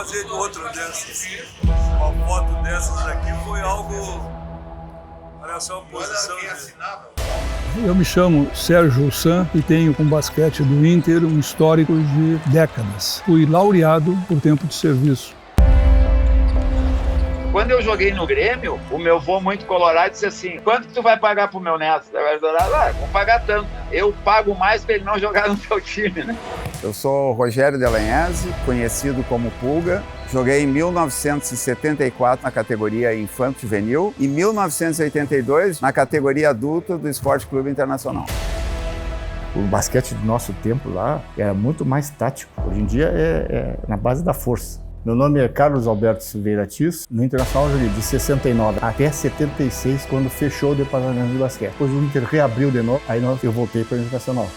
fazer outro dessas. Uma foto dessas aqui foi algo... Olha só a posição. Eu me chamo Sérgio San e tenho com o basquete do Inter um histórico de décadas. Fui laureado por tempo de serviço. Quando eu joguei no Grêmio, o meu vô muito colorado disse assim: quanto que tu vai pagar pro meu neto? Vou pagar tanto. Eu pago mais pra ele não jogar no teu time, né? Eu sou Rogério Delagnese, conhecido como Pulga. Joguei em 1974 na categoria Infanto Juvenil e em 1982 na categoria adulta do Esporte Clube Internacional. O basquete do nosso tempo lá era muito mais tático. Hoje em dia é na base da força. Meu nome é Carlos Alberto Silveira Tis. No Internacional eu joguei de 69 até 76, quando fechou o departamento de basquete. Depois o Inter reabriu de novo, aí eu voltei para o Internacional.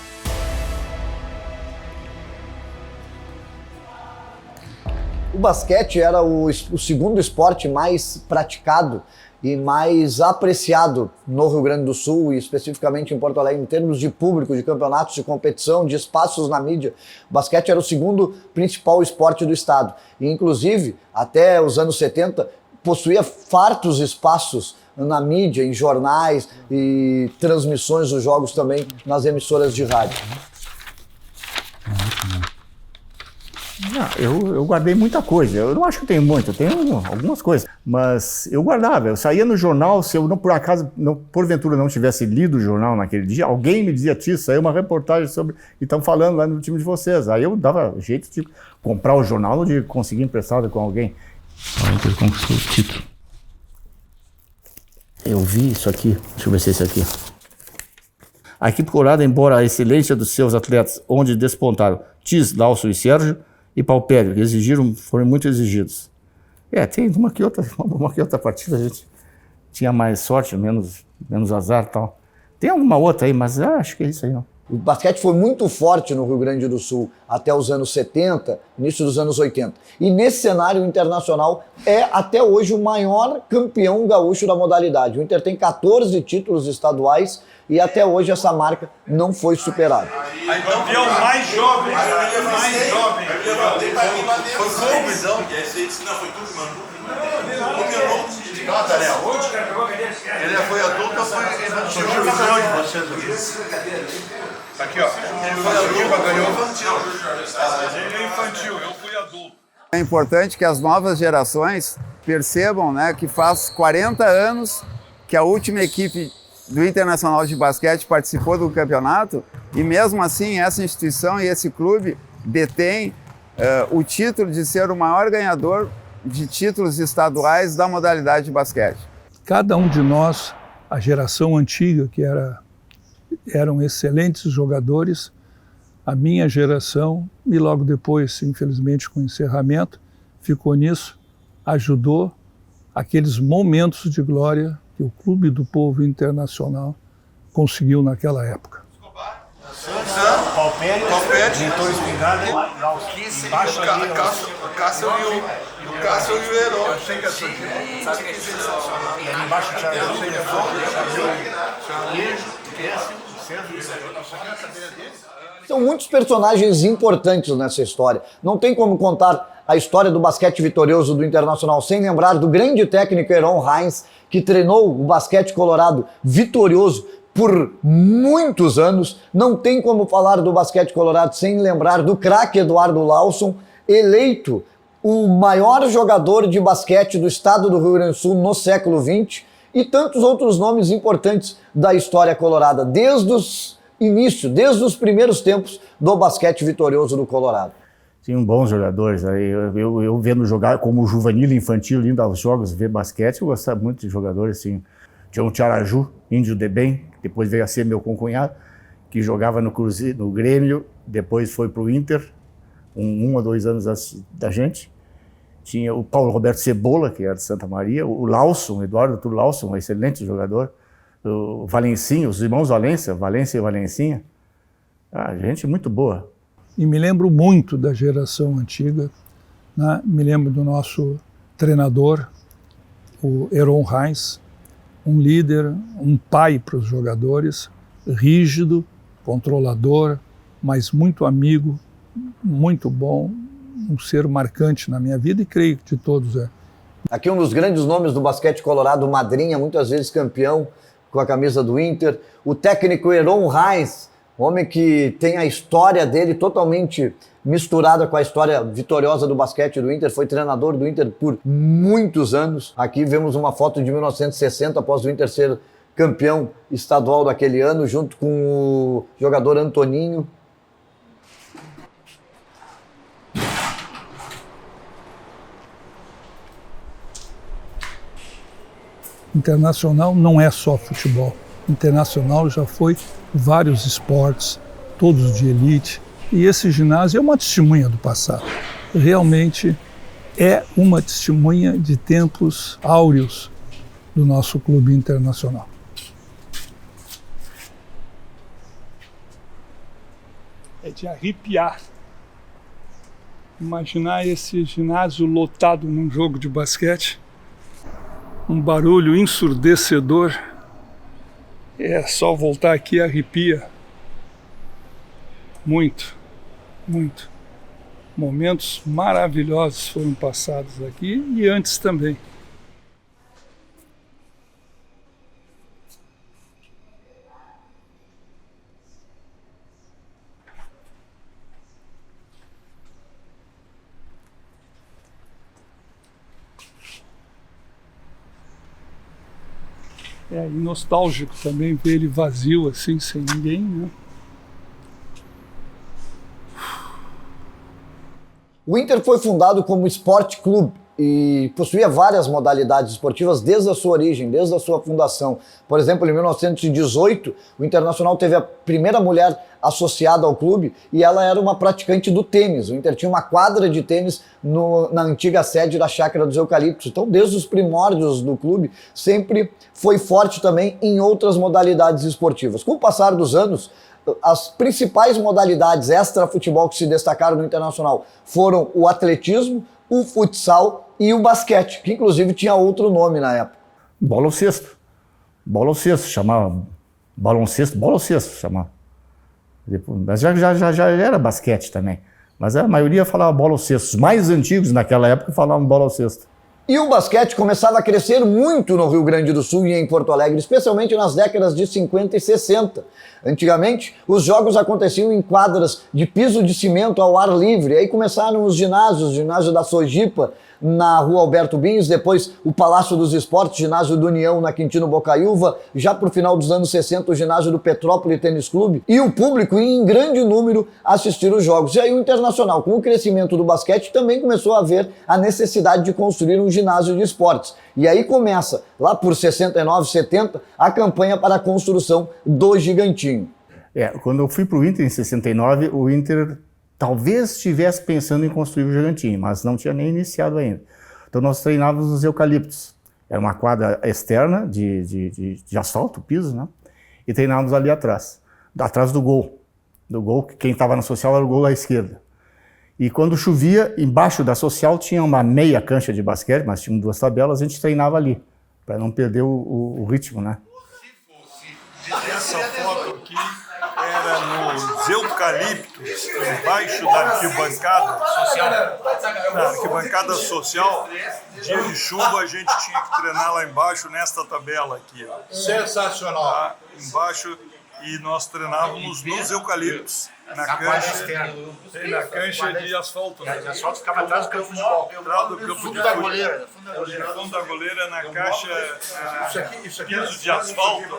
O basquete era o segundo esporte mais praticado e mais apreciado no Rio Grande do Sul e especificamente em Porto Alegre, em termos de público, de campeonatos, de competição, de espaços na mídia. O basquete era o segundo principal esporte do estado e, inclusive, até os anos 70, possuía fartos espaços na mídia, em jornais e transmissões dos jogos também nas emissoras de rádio. Eu guardei muita coisa. Eu não acho que eu tenho muito, eu tenho algumas coisas. Mas eu guardava, eu saía no jornal, se eu não, por acaso, porventura não tivesse lido o jornal naquele dia, alguém me dizia: Tio, saiu uma reportagem sobre... E estão falando lá no time de vocês. Aí eu dava jeito de comprar o jornal ou de conseguir emprestado com alguém. O Inter conquistou o título. Eu vi isso aqui, deixa eu ver se é isso aqui. A equipe colorada, embora a excelência dos seus atletas, onde despontaram Tis, Lawson e Sérgio, e Palpério, que foram muito exigidos. Tem uma que outra partida a gente tinha mais sorte, menos azar e tal. Tem alguma outra aí, mas acho que é isso aí, não. O basquete foi muito forte no Rio Grande do Sul até os anos 70, início dos anos 80. E nesse cenário internacional é até hoje o maior campeão gaúcho da modalidade. O Inter tem 14 títulos estaduais e até hoje essa marca não foi superada. Aí campeão mais jovem, mais jovem. Foi confusão. E aí você disse: não, foi tudo, mano. Ele foi adulto ou foi juvenil de vocês aqui? Aqui, ó. Ele foi adulto, ganhou infantil. Ele é infantil, eu fui adulto. É importante que as novas gerações percebam, né, que faz 40 anos que a última equipe do Internacional de Basquete participou do campeonato e mesmo assim essa instituição e esse clube detém o título de ser o maior ganhador de títulos estaduais da modalidade de basquete. Cada um de nós, a geração antiga, que eram excelentes jogadores, a minha geração, e logo depois, infelizmente, com o encerramento, ficou nisso, ajudou aqueles momentos de glória que o Clube do Povo Internacional conseguiu naquela época. Palpério, Vitor Espingarda, embaixo ali, Cássio e o Cássio e o Heron. Eu sei que é tudo. E ali embaixo tinha o São muitos personagens importantes nessa história. Não tem como contar a história do basquete vitorioso do Internacional sem lembrar do grande técnico Heron Heinz, que treinou o basquete colorado vitorioso por muitos anos. Não tem como falar do basquete colorado sem lembrar do craque Eduardo Lawson, eleito o maior jogador de basquete do estado do Rio Grande do Sul no século XX, e tantos outros nomes importantes da história colorada, desde os inícios, desde os primeiros tempos do basquete vitorioso do Colorado. Tinham bons jogadores. Eu vendo jogar como juvenil e infantil, indo aos jogos, ver basquete, eu gostava muito de jogadores assim. Tinha o Tiaraju, Índio de Bem, que depois veio a ser meu concunhado, que jogava no Cruzeiro, no Grêmio, depois foi para o Inter, um ou dois anos antes da gente. Tinha o Paulo Roberto Cebola, que era de Santa Maria, o Lawson, Eduardo Arthur Lawson, um excelente jogador, o Valencinho, os irmãos Valência e Valencinha. Gente muito boa. E me lembro muito da geração antiga, né? Me lembro do nosso treinador, o Heron Heinz, um líder, um pai para os jogadores, rígido, controlador, mas muito amigo, muito bom, um ser marcante na minha vida e creio que de todos é. Aqui um dos grandes nomes do basquete colorado, Madrinha, muitas vezes campeão com a camisa do Inter. O técnico Heron Heinz, homem que tem a história dele totalmente misturada com a história vitoriosa do basquete do Inter, foi treinador do Inter por muitos anos. Aqui vemos uma foto de 1960, após o Inter ser campeão estadual daquele ano, junto com o jogador Antoninho. Internacional não é só futebol. Internacional já foi vários esportes, todos de elite. E esse ginásio é uma testemunha do passado. Realmente é uma testemunha de tempos áureos do nosso clube internacional. É de arrepiar. Imaginar esse ginásio lotado num jogo de basquete. Um barulho ensurdecedor. É só voltar aqui e arrepia. Muito, muito. Momentos maravilhosos foram passados aqui e antes também. É, e nostálgico também ver ele vazio assim, sem ninguém, né? O Inter foi fundado como esporte clube e possuía várias modalidades esportivas desde a sua origem, desde a sua fundação. Por exemplo, em 1918, o Internacional teve a primeira mulher associada ao clube e ela era uma praticante do tênis. O Inter tinha uma quadra de tênis na antiga sede da Chácara dos Eucaliptos. Então, desde os primórdios do clube, sempre foi forte também em outras modalidades esportivas. Com o passar dos anos, as principais modalidades extra-futebol que se destacaram no Internacional foram o atletismo, o futsal e o basquete, que inclusive tinha outro nome na época. Bola ao cesto. Bola ao cesto, chamava. Baloncesto, bola ao cesto, chamava. Mas já era basquete também. Mas a maioria falava bola ao cesto. Os mais antigos naquela época falavam bola ao cesto. E o basquete começava a crescer muito no Rio Grande do Sul e em Porto Alegre, especialmente nas décadas de 50 e 60. Antigamente, os jogos aconteciam em quadras de piso de cimento ao ar livre. Aí começaram os ginásios, o ginásio da Sojipa, na Rua Alberto Binhos, depois o Palácio dos Esportes, ginásio do União na Quintino Bocaiúva, já para o final dos anos 60 o ginásio do Petrópolis Tênis Clube, e o público ia em grande número assistir os jogos. E aí o Internacional, com o crescimento do basquete, também começou a ver a necessidade de construir um ginásio de esportes. E aí começa, lá por 69, 70, a campanha para a construção do Gigantinho. Quando eu fui para o Inter em 69, o Inter talvez estivesse pensando em construir o Gigantinho, mas não tinha nem iniciado ainda. Então nós treinávamos nos Eucaliptos. Era uma quadra externa de asfalto, piso, né? E treinávamos ali atrás do gol. Do gol, quem estava na social era o gol à esquerda. E quando chovia, embaixo da social tinha uma meia cancha de basquete, mas tinham 2 tabelas, a gente treinava ali, para não perder o ritmo, né? Essa foto aqui era nos Eucaliptos, embaixo da arquibancada social. Na arquibancada social, dia de chuva a gente tinha que treinar lá embaixo, nesta tabela aqui. Ó. Sensacional! Lá embaixo, e nós treinávamos nos Eucaliptos, na cancha de asfalto. Né? De asfalto ficava atrás do campo de futebol. Atrás do campo de fundo da goleira. Fundo da goleira, na caixa, piso de asfalto.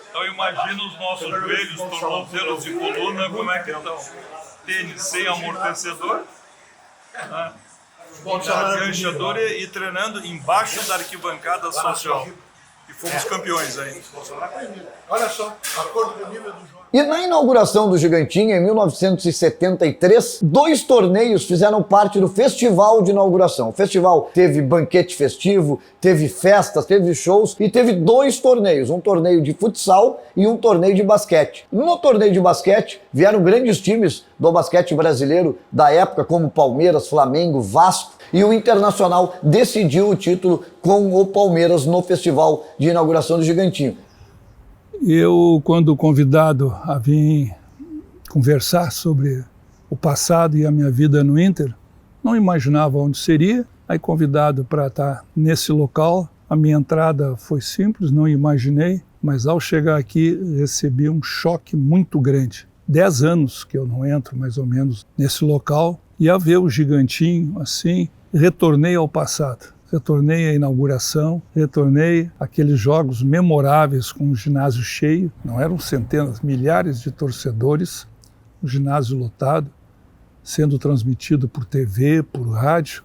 Então imagina os nossos joelhos, tornozelos e coluna, como é que estão. Tênis sem amortecedor, né? Na canchadora e treinando embaixo da arquibancada social. E fomos campeões aí. Olha só, a cor do nível do jogo. E na inauguração do Gigantinho, em 1973, 2 torneios fizeram parte do festival de inauguração. O festival teve banquete festivo, teve festas, teve shows e teve 2 torneios, um torneio de futsal e um torneio de basquete. No torneio de basquete, vieram grandes times do basquete brasileiro da época, como Palmeiras, Flamengo, Vasco, e o Internacional decidiu o título com o Palmeiras no festival de inauguração do Gigantinho. Eu, quando convidado a vir conversar sobre o passado e a minha vida no Inter, Não imaginava onde seria, aí convidado para estar nesse local. A minha entrada foi simples, não imaginei, mas ao chegar aqui recebi um choque muito grande. 10 anos que eu não entro, mais ou menos, nesse local, e a ver o Gigantinho assim, retornei ao passado. Retornei à inauguração, retornei àqueles jogos memoráveis com o ginásio cheio. Não eram centenas, milhares de torcedores, o ginásio lotado, sendo transmitido por TV, por rádio.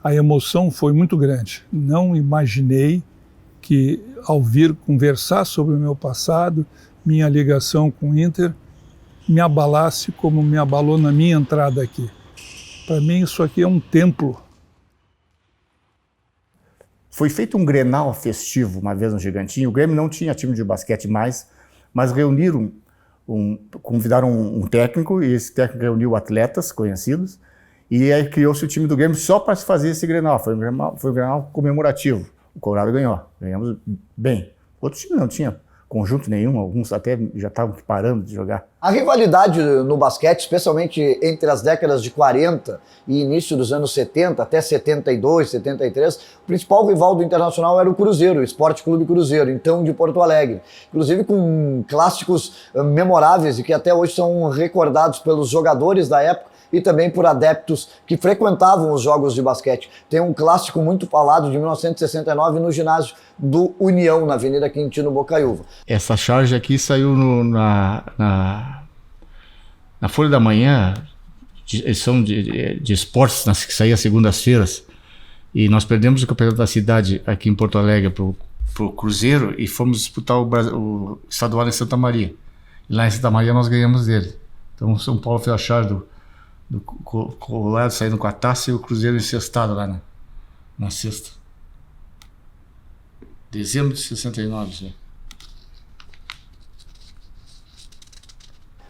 A emoção foi muito grande. Não imaginei que, ao vir conversar sobre o meu passado, minha ligação com o Inter, me abalasse como me abalou na minha entrada aqui. Para mim, isso aqui é um templo. Foi feito um Grenal festivo uma vez no Gigantinho. O Grêmio não tinha time de basquete mais, mas reuniram, convidaram um técnico, e esse técnico reuniu atletas conhecidos, e aí criou-se o time do Grêmio só para se fazer esse Grenal. Foi um Grenal comemorativo. O Colorado ganhou, ganhamos bem. Outro time não tinha conjunto nenhum, alguns até já estavam parando de jogar. A rivalidade no basquete, especialmente entre as décadas de 40 e início dos anos 70, até 72, 73, o principal rival do Internacional era o Cruzeiro, o Esporte Clube Cruzeiro, então de Porto Alegre. Inclusive com clássicos memoráveis e que até hoje são recordados pelos jogadores da época e também por adeptos que frequentavam os jogos de basquete. Tem um clássico muito falado de 1969 no ginásio do União, na Avenida Quintino Bocaiúva. Essa charge aqui saiu na Folha da Manhã, edição de esportes, que saía segundas-feiras, e nós perdemos o campeonato da cidade aqui em Porto Alegre pro Cruzeiro e fomos disputar o estadual em Santa Maria. E lá em Santa Maria nós ganhamos dele. Então o São Paulo fez a charge do Colorado saindo com a taça e o Cruzeiro encestado lá na sexta. Dezembro de 69, já.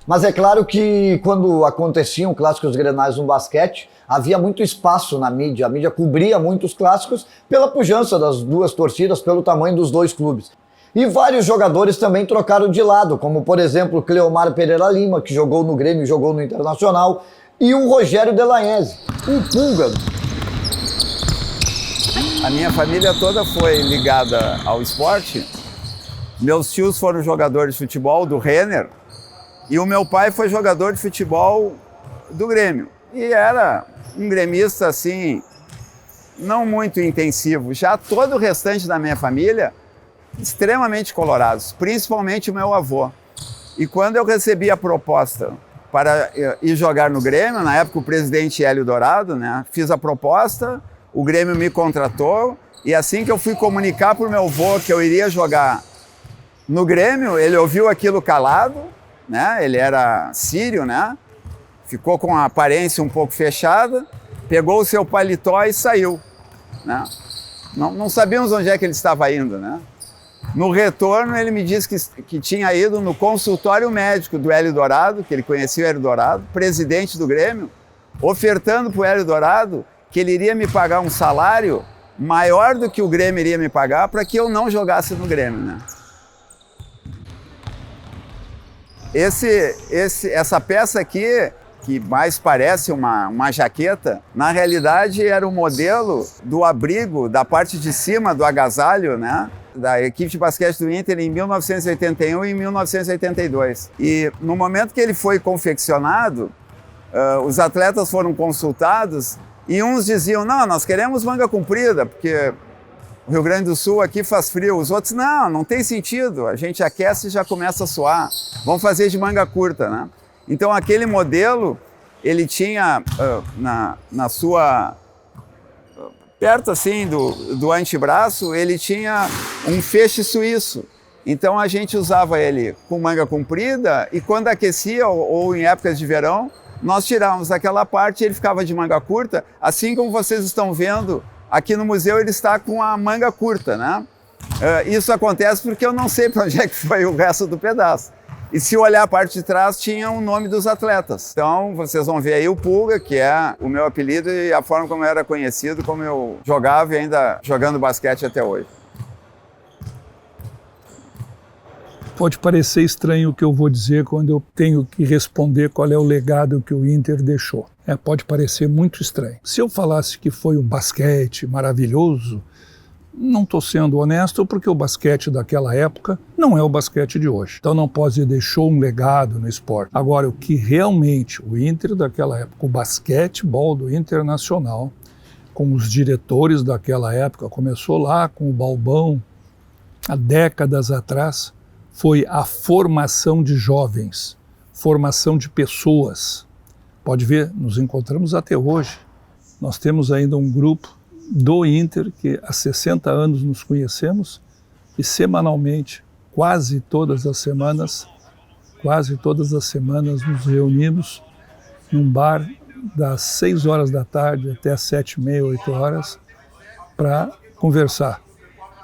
Mas é claro que quando aconteciam clássicos grenais no basquete, havia muito espaço na mídia. A mídia cobria muito os clássicos pela pujança das duas torcidas, pelo tamanho dos dois clubes. E vários jogadores também trocaram de lado, como por exemplo Cleomar Pereira Lima, que jogou no Grêmio e jogou no Internacional, e o Rogério Delaense, o Pulga. A minha família toda foi ligada ao esporte. Meus tios foram jogadores de futebol do Renner e o meu pai foi jogador de futebol do Grêmio. E era um gremista assim, não muito intensivo. Já todo o restante da minha família, extremamente colorados, principalmente o meu avô. E quando eu recebi a proposta para ir jogar no Grêmio, na época o presidente Hélio Dourado, né, fiz a proposta, o Grêmio me contratou, e assim que eu fui comunicar para o meu avô que eu iria jogar no Grêmio, ele ouviu aquilo calado, né, ele era sírio, né, ficou com a aparência um pouco fechada, pegou o seu paletó e saiu, né. Não sabíamos onde é que ele estava indo, né. No retorno, ele me disse que tinha ido no consultório médico do Hélio Dourado, que ele conhecia o Hélio Dourado, presidente do Grêmio, ofertando para o Hélio Dourado que ele iria me pagar um salário maior do que o Grêmio iria me pagar para que eu não jogasse no Grêmio, né? Essa peça aqui, que mais parece uma jaqueta, na realidade era o modelo do abrigo da parte de cima do agasalho, né, da equipe de basquete do Inter em 1981 e 1982. E no momento que ele foi confeccionado, os atletas foram consultados e uns diziam, não, nós queremos manga comprida, porque o Rio Grande do Sul aqui faz frio. Os outros, não tem sentido, a gente aquece e já começa a suar, vamos fazer de manga curta, né? Então aquele modelo, ele tinha na sua, perto assim do antebraço, ele tinha um feixe suíço. Então a gente usava ele com manga comprida e quando aquecia ou em épocas de verão, nós tirávamos aquela parte e ele ficava de manga curta, assim como vocês estão vendo aqui no museu, ele está com a manga curta, né? Isso acontece porque eu não sei para onde é que foi o resto do pedaço. E se olhar a parte de trás, tinha o nome dos atletas. Então, vocês vão ver aí o Pulga, que é o meu apelido e a forma como eu era conhecido, como eu jogava e ainda jogando basquete até hoje. Pode parecer estranho o que eu vou dizer quando eu tenho que responder qual é o legado que o Inter deixou. Pode parecer muito estranho. Se eu falasse que foi um basquete maravilhoso, não estou sendo honesto, porque o basquete daquela época não é o basquete de hoje. Então não posso dizer deixou um legado no esporte. Agora, o que realmente o Inter daquela época, o basquetebol do Internacional, com os diretores daquela época, começou lá com o Balbão, há décadas atrás, foi a formação de jovens, formação de pessoas. Pode ver, nos encontramos até hoje. Nós temos ainda um grupo do Inter que há 60 anos nos conhecemos e semanalmente, quase todas as semanas nos reunimos num bar das 6 horas da tarde até as 7h30, 8 horas para conversar.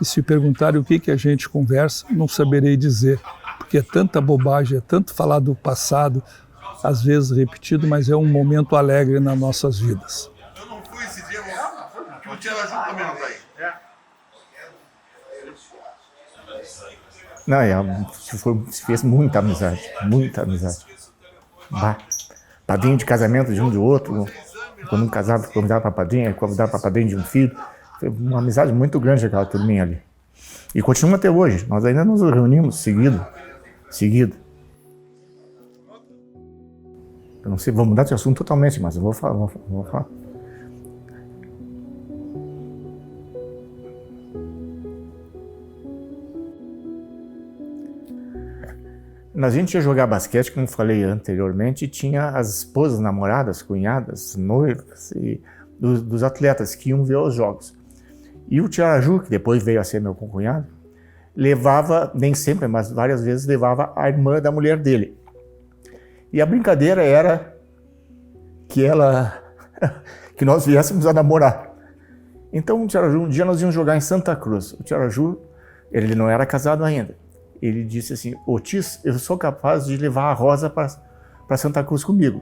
E se perguntarem o que a gente conversa, não saberei dizer, porque é tanta bobagem, é tanto falar do passado, às vezes repetido, mas é um momento alegre nas nossas vidas. Eu não fui esse dia, o Tiaraju também não tá aí. Não, se fez muita amizade, muita amizade. Padrinho de casamento de um do outro, quando um casava, convidava para padrinho, convidava para padrinho de um filho. Foi uma amizade muito grande aquela turminha ali. E continua até hoje. Nós ainda nos reunimos seguido. Eu não sei, vou mudar de assunto totalmente, mas eu vou falar. A gente ia jogar basquete, como falei anteriormente, e tinha as esposas, namoradas, cunhadas, noivas dos atletas que iam ver os jogos. E o Tiaraju, que depois veio a ser meu concunhado, levava, nem sempre, mas várias vezes levava a irmã da mulher dele. E a brincadeira era que nós viéssemos a namorar. Então o Tiaraju, um dia nós íamos jogar em Santa Cruz. O Tiaraju, ele não era casado ainda. Ele disse assim: Otis, eu sou capaz de levar a Rosa para Santa Cruz comigo.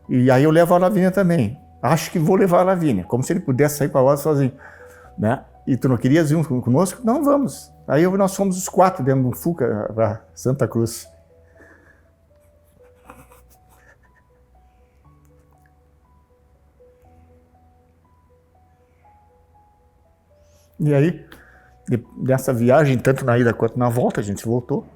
E aí eu levo a Lavínia também. Acho que vou levar a Lavínia, como se ele pudesse sair para a Rosa sozinho. Né? E tu não querias ir conosco? Não, vamos. Aí nós fomos os 4 dentro do Fuca para Santa Cruz. E aí, nessa viagem, tanto na ida quanto na volta, a gente voltou,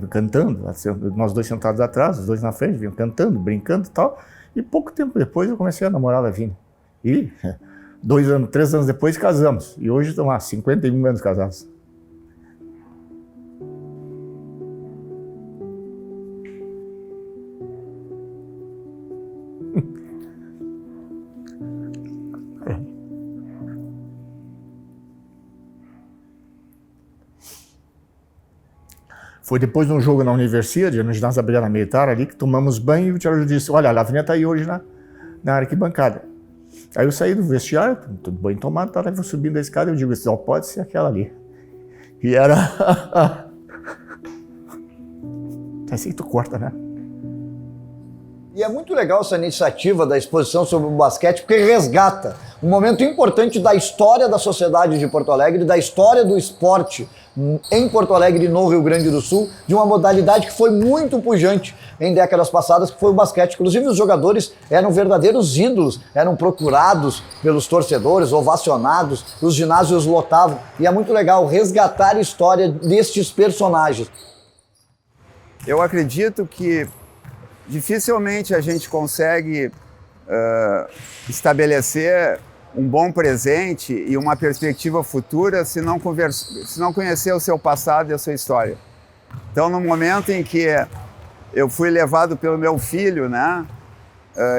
cantando, nós 2 sentados atrás, os 2 na frente, vinham cantando, brincando e tal. E pouco tempo depois eu comecei a namorar a Lavínia. E 3 anos depois casamos. E hoje estamos há 51 anos casados. Foi depois de um jogo na Universidade, no ginásio da Brigada Militar ali, que tomamos banho e o Tiaraju disse: olha, a Lavínia está aí hoje na arquibancada. Aí eu saí do vestiário, tudo banho tomado, tá, eu subindo a escada e eu digo: só pode ser aquela ali. E era... assim que tu corta, né? E é muito legal essa iniciativa da exposição sobre o basquete, porque resgata um momento importante da história da sociedade de Porto Alegre, da história do esporte em Porto Alegre e no Rio Grande do Sul, de uma modalidade que foi muito pujante em décadas passadas, que foi o basquete. Inclusive os jogadores eram verdadeiros ídolos, eram procurados pelos torcedores, ovacionados, os ginásios lotavam. E é muito legal resgatar a história destes personagens. Eu acredito que dificilmente a gente consegue estabelecer um bom presente e uma perspectiva futura se não conhecer o seu passado e a sua história. Então, no momento em que eu fui levado pelo meu filho, né,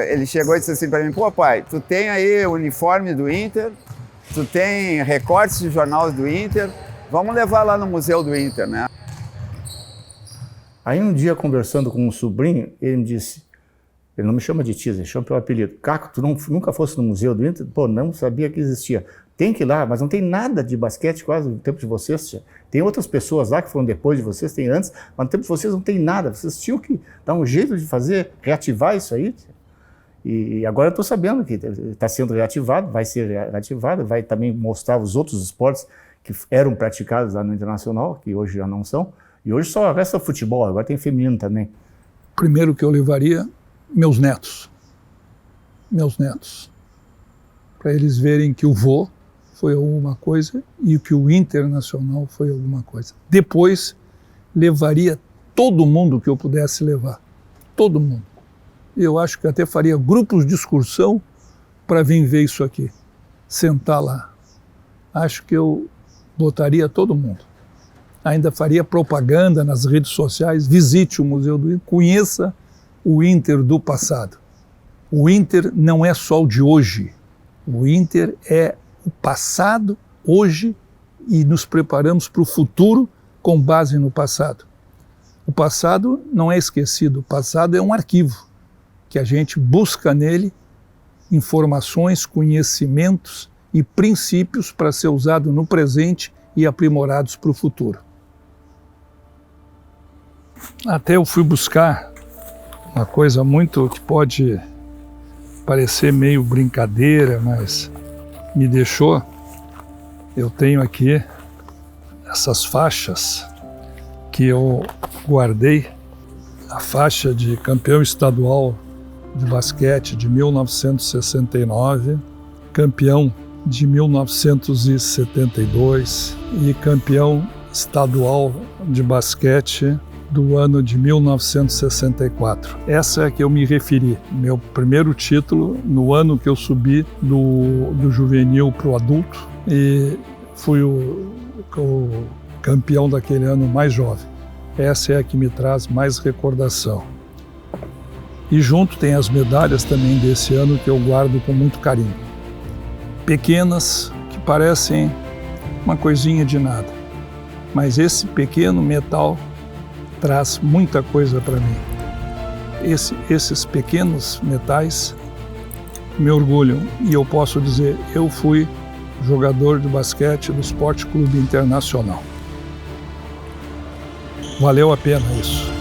ele chegou e disse assim para mim: pô, pai, tu tem aí o uniforme do Inter, tu tem recortes de jornais do Inter, vamos levar lá no Museu do Inter, né? Aí um dia, conversando com um sobrinho, ele me disse, ele não me chama de tio, ele chama pelo apelido: Caco, tu nunca fosse no Museu do Inter? Pô, não sabia que existia. Tem que ir lá, mas não tem nada de basquete quase no tempo de vocês, tia. Tem outras pessoas lá que foram depois de vocês, tem antes, mas no tempo de vocês não tem nada. Vocês tinham que dar um jeito de fazer, reativar isso aí, tia. E agora eu estou sabendo que está sendo reativado, vai ser reativado, vai também mostrar os outros esportes que eram praticados lá no Internacional, que hoje já não são, E hoje só resta futebol, agora tem feminino também. Primeiro que eu levaria, meus netos. Meus netos. Para eles verem que o vô foi alguma coisa e que o Internacional foi alguma coisa. Depois, levaria todo mundo que eu pudesse levar. Todo mundo. Eu acho que até faria grupos de excursão para vir ver isso aqui. Sentar lá. Acho que eu botaria todo mundo. Ainda faria propaganda nas redes sociais, visite o Museu do Inter, conheça o Inter do passado. O Inter não é só o de hoje. O Inter é o passado, hoje, e nos preparamos para o futuro com base no passado. O passado não é esquecido, o passado é um arquivo que a gente busca nele informações, conhecimentos e princípios para ser usado no presente e aprimorados para o futuro. Até eu fui buscar uma coisa muito que pode parecer meio brincadeira, mas me deixou. Eu tenho aqui essas faixas que eu guardei, a faixa de campeão estadual de basquete de 1969, campeão de 1972 e campeão estadual de basquete do ano de 1964. Essa é a que eu me referi, meu primeiro título no ano que eu subi do juvenil para o adulto e fui o campeão daquele ano mais jovem. Essa é a que me traz mais recordação. E junto tem as medalhas também desse ano que eu guardo com muito carinho. Pequenas, que parecem uma coisinha de nada, mas esse pequeno metal traz muita coisa para mim. Esses pequenos metais me orgulham e eu posso dizer, eu fui jogador de basquete do Esporte Clube Internacional. Valeu a pena isso.